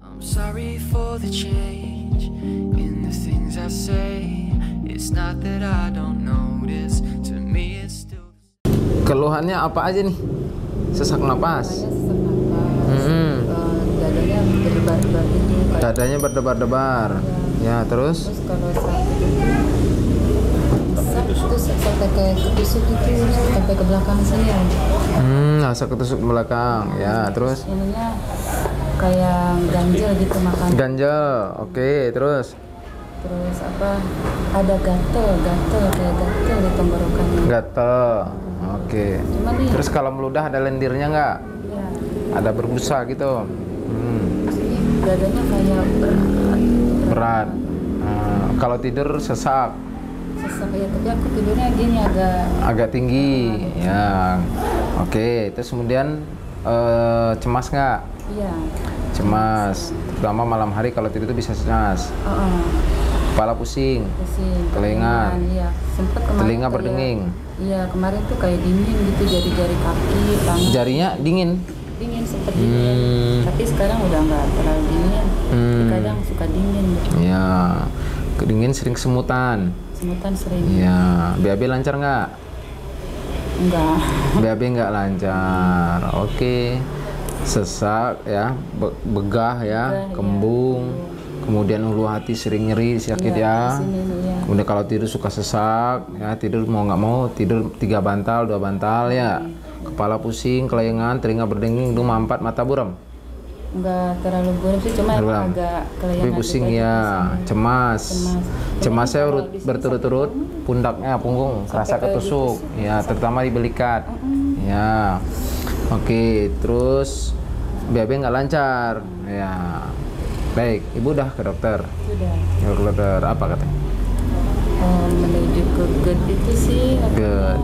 I'm sorry for the change in the things I say. It's not that I don't notice. To me it's still. Keluhannya apa aja nih? Sesak napas. Dadanya berdebar-debar gitu. Dadanya berdebar-debar. Ya, terus? Terus kalau sakit itu sesak, terus sampai kayak ketusuk itu sampai ke belakang sini. Rasa ketusuk belakang. Ya, terus? Ininya kayak ganjel gitu makan. Ganjel. Oke, terus? Terus apa? Ada gatel kayak gatel di tenggorokannya. Gatel. Oke. Cuman nih, Terus kalau meludah ada lendirnya nggak? ya, Ada berbusa gitu. terus ini dadanya kayak Berat. Kalau tidur sesak. sesak ya, tapi aku tidurnya gini Agak tinggi. Ya. Oke. Terus kemudian cemas nggak? iya. Cemas. Terutama malam hari kalau tidur itu bisa cemas. Kepala pusing. Pusing, Kelingan. iya. Sempet kemarin Telinga kayak- berdenging. Iya, kemarin tuh kayak dingin gitu jari-jari kaki, tangan. Jarinya dingin. Dingin, sempet dingin. Tapi sekarang udah nggak terlalu dingin. Tapi kadang suka dingin gitu. Ya. Kedingin sering semutan. Semutan sering. Ya. BAB lancar nggak? Enggak. BAB nggak lancar. Oke. Sesak ya, begah ya, kembung. Kemudian ulu hati sering nyeri, sakit ya. Di sini nih, ya. Kemudian kalau tidur suka sesak, ya tidur mau nggak mau tidur 3 bantal, 2 bantal ya. Kepala pusing, kelengan, telinga berdenging, hidung mampet, mata buram. Enggak terlalu buram sih, cuma Buram. emang agak Tapi kelihatan pusing gitu aja ya, pusing. cemas. Cemasnya Kalau urut di sini berturut-turut, pundaknya, punggung, kerasa kayak ketusuk, ya terutama di belikat. Ya, oke. Terus BAB nggak lancar, ya. Baik, ibu udah ke dokter. Sudah. Ya, ke dokter apa katanya? Menuju ke GERD itu sih. GERD.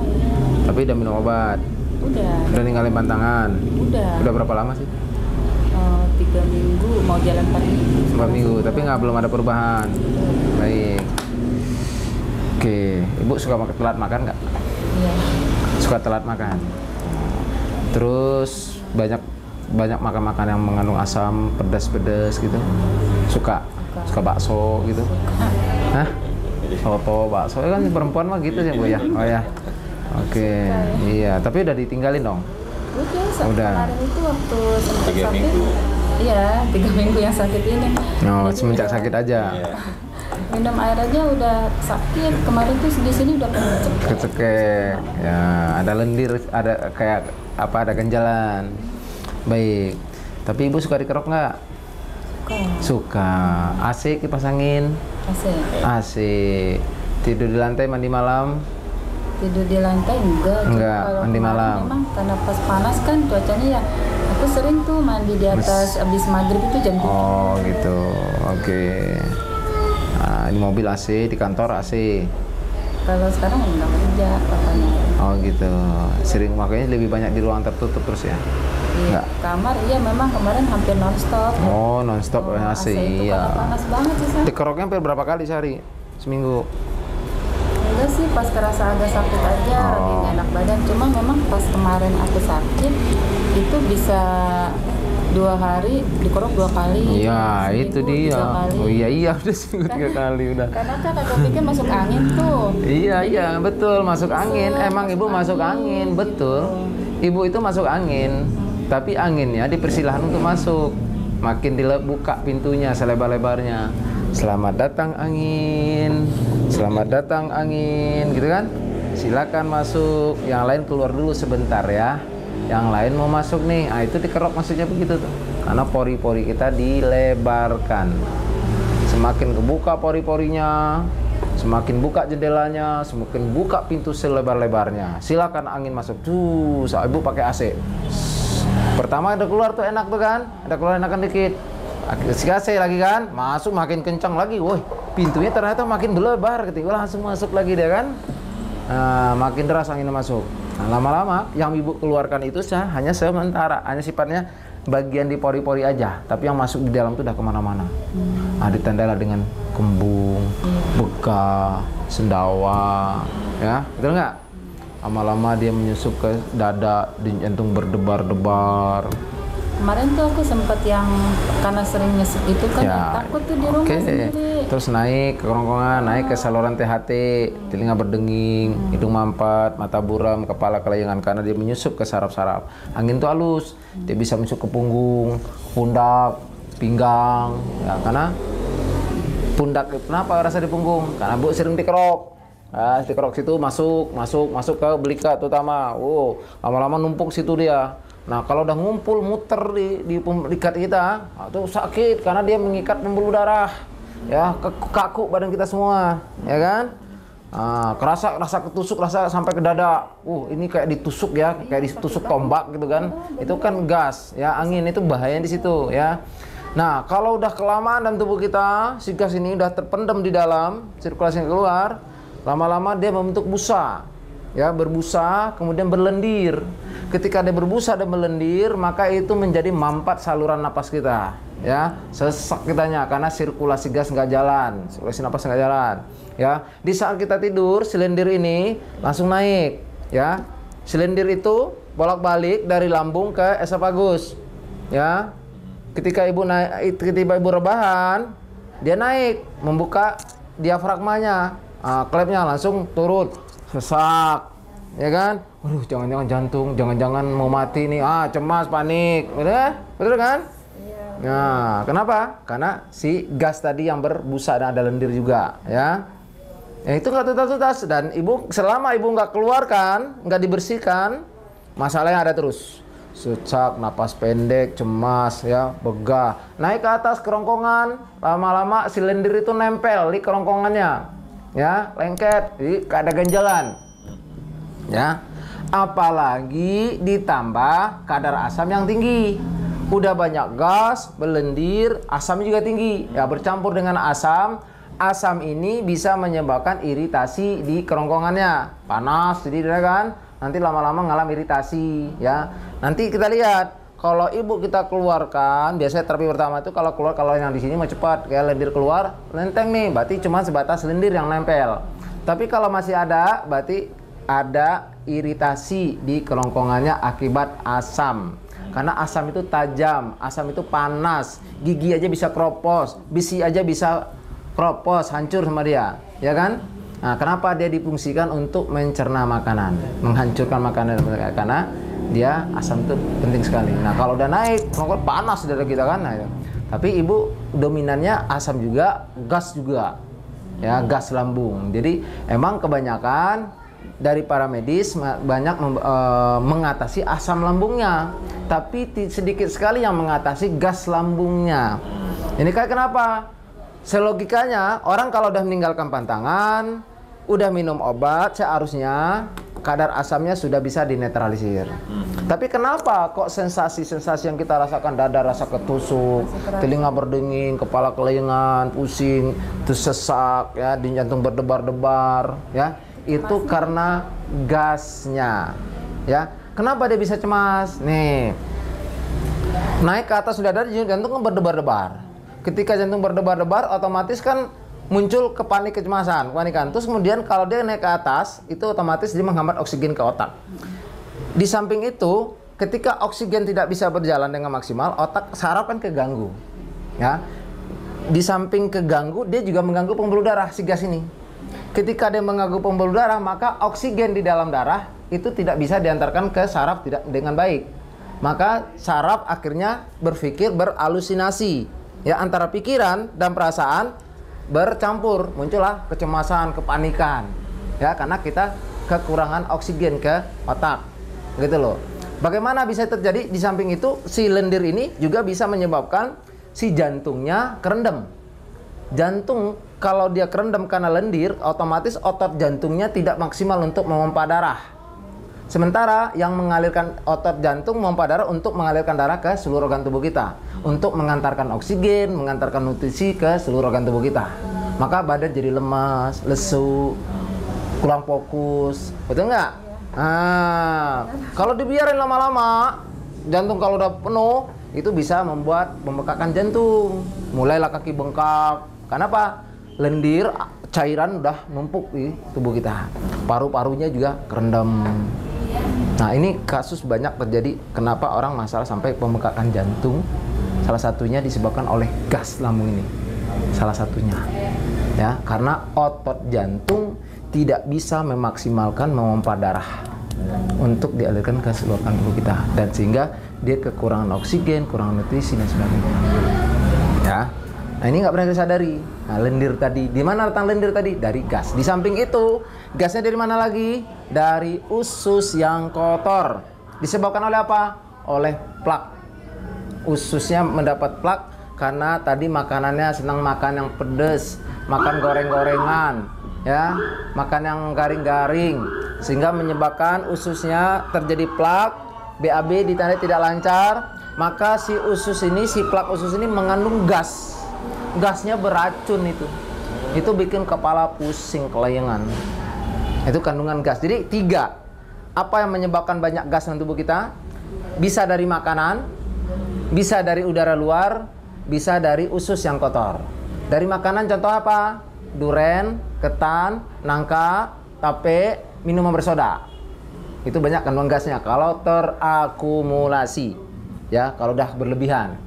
Tapi udah minum obat, Udah. udah ninggalin pantangan. Udah. Udah berapa lama sih? 3 minggu, mau jalan 4 minggu. 4 minggu, tapi belum ada perubahan. Baik. Oke, ibu suka telat makan nggak? Iya. Suka telat makan. Terus banyak makan yang mengandung asam, pedas gitu. Suka bakso gitu. Hah? Soto, bakso kan perempuan mah gitu ya bu ya. Oh ya. Oke. Iya, tapi udah ditinggalin dong. Udah. Kemarin itu waktu sempat sakit. Iya, 3 minggu yang sakit ini. Oh, Jadi semenjak udah- sakit aja. Minum air aja udah sakit. Kemarin tuh di sini udah kenceng. Kecekek. Ya, ada lendir, ada kayak apa, ada ganjalan. Baik. Tapi ibu suka dikerok nggak? Suka. AC kipas angin? AC. AC. Tidur di lantai, mandi malam? Tidur di lantai enggak. Cuma Enggak, kalau mandi kemarin malam. Memang karena pas panas kan cuacanya ya. Aku sering tuh mandi di atas abis maghrib itu jam 7. Oh gitu. Oke. Nah, di mobil AC, di kantor AC. Kalau sekarang enggak kerja papanya. Oh gitu. Sering makanya lebih banyak di ruang tertutup terus ya? Di Enggak. kamar iya memang kemarin hampir nonstop. Oh nonstop AC, itu iya. karena panas banget sih San. Dikeroknya hampir berapa kali sehari? Seminggu? Enggak sih, pas kerasa agak sakit aja, lagi nggak enak badan. Cuma memang pas kemarin aku sakit itu bisa 2 hari dikerok 2 kali. Iya itu seminggu dia. 3 kali. Oh iya udah seminggu 3 kali udah. Karena kan aku pikir masuk angin tuh. Iya betul, masuk angin. Emang ibu masuk angin, betul. Ibu itu masuk angin, tapi anginnya dipersilahkan untuk masuk. Makin dibuka pintunya selebar-lebarnya. Selamat datang angin, selamat datang angin, gitu kan? Silakan masuk. Yang lain keluar dulu sebentar ya. Yang lain mau masuk nih. Ah itu dikerok maksudnya begitu tuh. Karena pori-pori kita dilebarkan. Semakin kebuka pori-porinya, semakin buka jendelanya, semakin buka pintu selebar-lebarnya. Silakan angin masuk. Tuh, ibu pakai AC. Pertama ada keluar tuh enak tuh kan? Ada keluar enakan dikit. Si AC lagi kan? Masuk makin kencang lagi. Woi, pintunya ternyata makin berlebar gitu. Langsung masuk lagi dia kan? Nah, makin deras anginnya masuk. Nah, lama-lama yang ibu keluarkan itu hanya sementara, hanya sifatnya bagian di pori-pori aja, tapi yang masuk di dalam itu udah kemana-mana. Nah, ditandailah dengan kembung, bekah, sendawa, ya, betul nggak? Lama-lama dia menyusup ke dada, di jantung berdebar-debar, kemarin tuh aku sempat yang karena sering nyesek itu kan Ya, takut tuh di rumah sendiri. Terus naik ke kerongkongan, naik ke saluran THT, telinga berdenging, hidung mampet, mata buram, kepala kelayangan karena dia menyusup ke saraf-saraf. Angin itu halus, dia bisa masuk ke punggung, pundak, pinggang, ya, karena pundak. Kenapa rasa di punggung? Karena Bu sering dikerok. Nah, dikerok situ masuk ke belika terutama. Lama-lama numpuk situ dia. Nah, kalau udah ngumpul muter di belikat kita, itu sakit karena dia mengikat pembuluh darah. Ya, kaku badan kita semua, ya kan? Rasa ketusuk, rasa sampai ke dada. Ini kayak ditusuk ya, kayak ditusuk tombak gitu kan. Itu kan gas, ya, angin itu bahayanya di situ, ya. Nah, kalau udah kelamaan dalam tubuh kita, si gas ini udah terpendam di dalam, sirkulasinya keluar, lama-lama dia membentuk busa. Ya, berbusa, kemudian berlendir. Ketika dia berbusa dan berlendir, maka itu menjadi mampat saluran napas kita. Ya, sesak kitanya karena sirkulasi gas nggak jalan, sirkulasi napas nggak jalan. Ya, di saat kita tidur, silindir ini langsung naik. Ya, silindir itu bolak-balik dari lambung ke esofagus. Ya. Ketika ibu rebahan, dia naik, membuka diafragmanya, klepnya langsung turun, sesak, ya kan? Waduh, jangan-jangan jantung, jangan-jangan mau mati nih, cemas, panik, betul kan? Iya. Nah, kenapa? Karena si gas tadi yang berbusa dan ada lendir juga, ya. Itu nggak tuntas-tuntas dan selama ibu nggak keluarkan, nggak dibersihkan, masalahnya ada terus. Sesak, napas pendek, cemas, ya, begah, naik ke atas kerongkongan, lama-lama silindir itu nempel di kerongkongannya, ya, lengket, jadi ada ganjalan, ya. Apalagi ditambah kadar asam yang tinggi, udah banyak gas, berlendir, asam juga tinggi, ya, bercampur dengan asam. Asam ini bisa menyebabkan iritasi di kerongkongannya, panas, jadi kan. Nanti lama-lama ngalami iritasi, ya. Nanti kita lihat kalau ibu kita keluarkan, biasanya terapi pertama itu kalau keluar, kalau yang di sini mau cepat, kayak lendir keluar, lenteng nih, berarti cuma sebatas lendir yang nempel. Tapi kalau masih ada, berarti ada iritasi di kerongkongannya akibat asam. Karena asam itu tajam, asam itu panas, gigi aja bisa kropos, bisi aja bisa kropos, hancur sama dia, ya kan? Nah, kenapa dia difungsikan untuk mencerna makanan, menghancurkan makanan, karena dia asam itu penting sekali. Nah, kalau udah naik, panas darah kita kan. Nah, tapi ibu dominannya asam juga, gas juga, ya, gas lambung. Jadi emang kebanyakan dari para medis banyak mengatasi asam lambungnya, tapi sedikit sekali yang mengatasi gas lambungnya. Ini kayak kenapa? Selogikanya orang kalau udah meninggalkan pantangan, udah minum obat, seharusnya kadar asamnya sudah bisa dinetralisir. Tapi kenapa kok sensasi-sensasi yang kita rasakan, dada rasa ketusuk, telinga berdenging, kepala kelayangan, pusing, terus sesak, ya, di jantung berdebar-debar, ya, itu karena gasnya, ya. Kenapa dia bisa cemas? Nih, naik ke atas sudah ada, jantung kan berdebar-debar. Ketika jantung berdebar-debar, otomatis kan muncul kepanikan. Terus kemudian kalau dia naik ke atas, itu otomatis dia menghambat oksigen ke otak. Di samping itu, ketika oksigen tidak bisa berjalan dengan maksimal, otak saraf kan keganggu. Ya. Di samping keganggu, dia juga mengganggu pembuluh darah si gas ini. Ketika dia mengganggu pembuluh darah, maka oksigen di dalam darah itu tidak bisa diantarkan ke saraf dengan baik. Maka saraf akhirnya berpikir berhalusinasi, ya, antara pikiran dan perasaan bercampur, muncullah kecemasan, kepanikan, ya, karena kita kekurangan oksigen ke otak, gitu loh. Bagaimana bisa terjadi? Di samping itu, si lendir ini juga bisa menyebabkan si jantungnya kerendam. Jantung kalau dia kerendam karena lendir, otomatis otot jantungnya tidak maksimal untuk memompa darah. Sementara yang mengalirkan otot jantung memompa darah untuk mengalirkan darah ke seluruh organ tubuh kita, untuk mengantarkan oksigen, mengantarkan nutrisi ke seluruh organ tubuh kita. Maka badan jadi lemas, lesu, kurang fokus, betul nggak? Nah, kalau dibiarin lama-lama, jantung kalau udah penuh, itu bisa membuat membengkakkan jantung, mulailah kaki bengkak. Kenapa? Lendir, cairan udah numpuk di tubuh kita, paru-parunya juga kerendam. Nah, ini kasus banyak terjadi. Kenapa orang masalah sampai pembengkakan jantung? Salah satunya disebabkan oleh gas lambung ini. Salah satunya. Ya, karena otot jantung tidak bisa memaksimalkan memompa darah untuk dialirkan ke seluruh organ tubuh kita, dan sehingga dia kekurangan oksigen, kurang nutrisi dan sebagainya. Ya. Nah, ini nggak pernah disadari. Nah, lendir tadi, di mana letak lendir tadi? Dari gas. Di samping itu, gasnya dari mana lagi? Dari usus yang kotor. Disebabkan oleh apa? Oleh plak. Ususnya mendapat plak karena tadi makanannya senang makan yang pedas, makan goreng-gorengan, ya, makan yang garing-garing, sehingga menyebabkan ususnya terjadi plak, BAB ditarik tidak lancar. Maka si usus ini, si plak usus ini mengandung gas. Gasnya beracun itu. Itu bikin kepala pusing, kelayangan. Itu kandungan gas. Jadi 3. Apa yang menyebabkan banyak gas dalam tubuh kita? Bisa dari makanan, bisa dari udara luar, bisa dari usus yang kotor. Dari makanan contoh apa? Duren, ketan, nangka, tape, minuman bersoda. Itu banyak kandungan gasnya kalau terakumulasi. Ya, kalau udah berlebihan.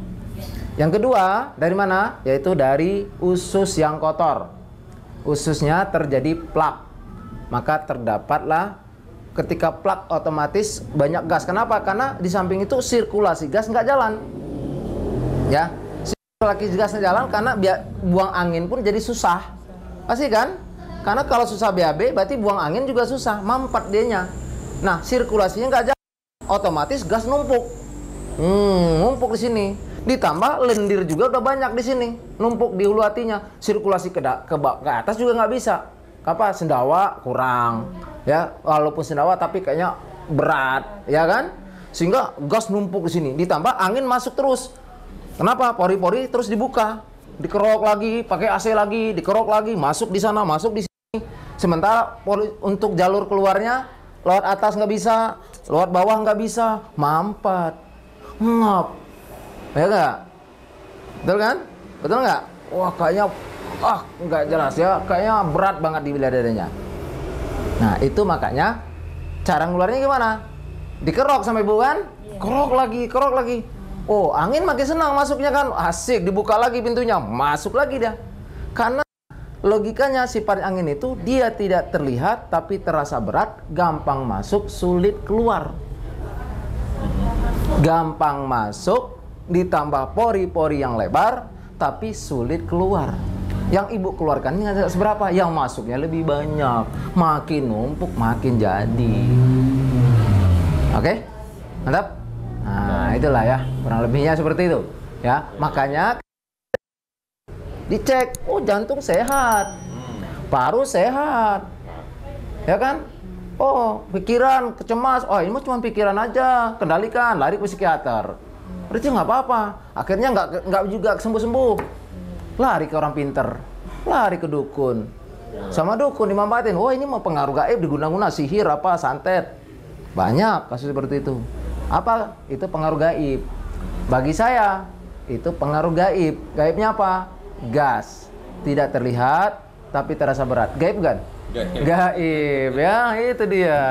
Yang kedua, dari mana? Yaitu dari usus yang kotor. Ususnya terjadi plak. Maka terdapatlah ketika plak otomatis banyak gas. Kenapa? Karena di samping itu sirkulasi gas nggak jalan. Ya, sirkulasi gas nggak jalan karena buang angin pun jadi susah. Pasti kan? Karena kalau susah BAB berarti buang angin juga susah, mampet dianya. Nah, sirkulasinya nggak jalan, otomatis gas numpuk. Numpuk di sini. Ditambah lendir juga udah banyak di sini, numpuk di hulu hatinya. Sirkulasi ke atas juga nggak bisa. Apa? Sendawa kurang, ya. Walaupun sendawa tapi kayaknya berat, ya kan? Sehingga gas numpuk di sini. Ditambah angin masuk terus. Kenapa? Pori-pori terus dibuka, dikerok lagi, pakai AC lagi, dikerok lagi, masuk di sana, masuk di sini. Sementara untuk jalur keluarnya, lewat atas nggak bisa, lewat bawah nggak bisa, mampet, ngap. Ya nggak? Betul kan? Betul nggak? Wah, kayaknya nggak jelas ya, kayaknya berat banget di wilayah dadanya. Nah, itu makanya cara ngeluarnya gimana? Dikerok sama ibu kan? Kerok lagi. Oh, angin makin senang masuknya kan? Asik, dibuka lagi pintunya, masuk lagi dia. Karena logikanya sifat angin itu dia tidak terlihat tapi terasa berat, gampang masuk, sulit keluar. Gampang masuk, ditambah pori-pori yang lebar, tapi sulit keluar. Yang ibu keluarkan ini ada seberapa? Yang masuknya lebih banyak. Makin numpuk, makin jadi. Oke? Mantap? Nah, itulah ya. Kurang lebihnya seperti itu. Ya, makanya dicek. Oh, jantung sehat. Paru sehat. Ya kan? Oh, pikiran kecemas. Oh, ini cuma pikiran aja. Kendalikan, lari ke psikiater. Berarti nggak apa-apa. Akhirnya nggak juga sembuh-sembuh. Lari ke orang pinter, lari ke dukun. Sama dukun dimanfaatin. Oh, ini mau pengaruh gaib, diguna-guna sihir apa, santet. Banyak kasus seperti itu. Apa? Itu pengaruh gaib. Bagi saya, itu pengaruh gaib. Gaibnya apa? Gas. Tidak terlihat, tapi terasa berat. Gaib kan? Gaib, ya itu dia.